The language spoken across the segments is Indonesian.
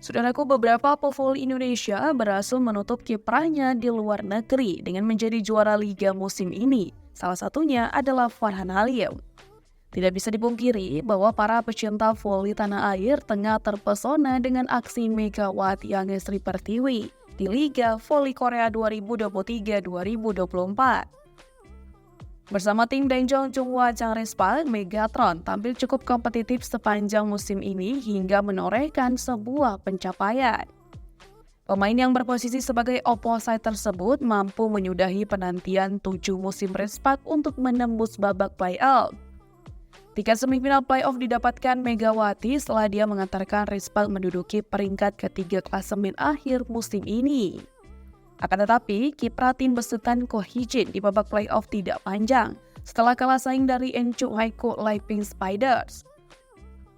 Saudaraku, beberapa pevoli Indonesia berhasil menutup kiprahnya di luar negeri dengan menjadi juara liga musim ini. Salah satunya adalah Farhan Halim. Tidak bisa dipungkiri bahwa para pecinta voli tanah air tengah terpesona dengan aksi Megawati Angestri Pertiwi di Liga Voli Korea 2023-2024. Bersama tim Daejeon Chunghwa Changrespa, Megatron tampil cukup kompetitif sepanjang musim ini hingga menorehkan sebuah pencapaian. Pemain yang berposisi sebagai opposite tersebut mampu menyudahi penantian 7 musim Respak untuk menembus babak playoff. Tiket semifinal playoff didapatkan Megawati setelah dia mengantarkan Respak menduduki peringkat ketiga klasemen akhir musim ini. Akan tetapi, kiprah tim besutan Ko Hee-jin di babak playoff tidak panjang setelah kalah saing dari Enchu Haiku Pink Spiders.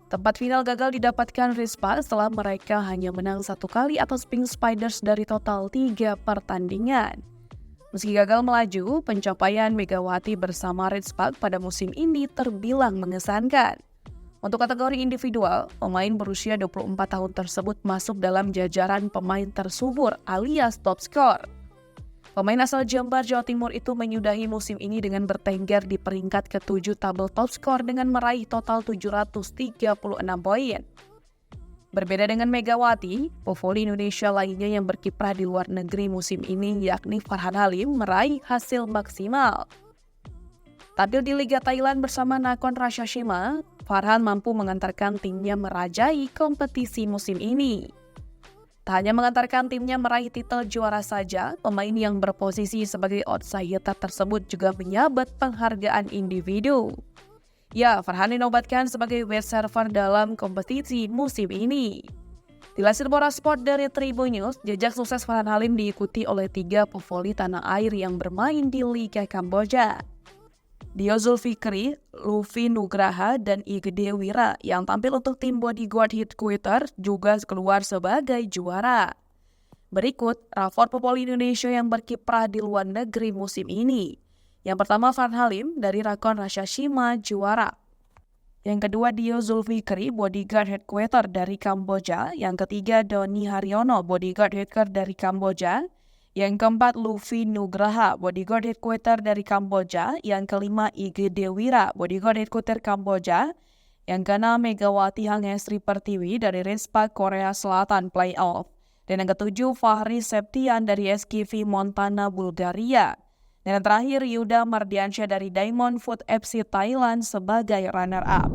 Tempat final gagal didapatkan Respak setelah mereka hanya menang 1 kali atas Pink Spiders dari total 3 pertandingan. Meski gagal melaju, pencapaian Megawati bersama Respak pada musim ini terbilang mengesankan. Untuk kategori individual, pemain berusia 24 tahun tersebut masuk dalam jajaran pemain tersubur alias top skor. Pemain asal Jember, Jawa Timur itu menyudahi musim ini dengan bertengger di peringkat ke-7 tabel top skor dengan meraih total 736 poin. Berbeda dengan Megawati, pevoli Indonesia lainnya yang berkiprah di luar negeri musim ini yakni Farhan Halim meraih hasil maksimal. Tampil di Liga Thailand bersama Nakhon Ratchasima, Farhan mampu mengantarkan timnya merajai kompetisi musim ini. Tak hanya mengantarkan timnya meraih titel juara saja, pemain yang berposisi sebagai outsider tersebut juga menyabet penghargaan individu. Ya, Farhan dinobatkan sebagai best server dalam kompetisi musim ini. Dilansir Bora Sport dari Tribun News, jejak sukses Farhan Halim diikuti oleh 3 pevoli tanah air yang bermain di Liga Kamboja. Dio Zulfikri, Luffy Nugraha, dan Igede Wira yang tampil untuk tim Bodyguard Headquarters juga keluar sebagai juara. Berikut rapor pevoli Indonesia yang berkiprah di luar negeri musim ini. Yang pertama Farhan Halim dari Nakhon Ratchasima juara. Yang kedua Dio Zulfikri, Bodyguard Headquarters dari Kamboja. Yang ketiga Doni Haryono, Bodyguard Headquarters dari Kamboja. Yang keempat, Luffy Nugraha, Bodyguard Headquarters dari Kamboja. Yang kelima, Igede Wira, Bodyguard Headquarters Kamboja. Yang keenam, Megawati Angestri Pertiwi dari Respak Korea Selatan Playoff. Dan yang ketujuh, Fahri Septian dari SKV Montana, Bulgaria. Dan yang terakhir, Yuda Mardiansyah dari Diamond Food FC Thailand sebagai runner-up.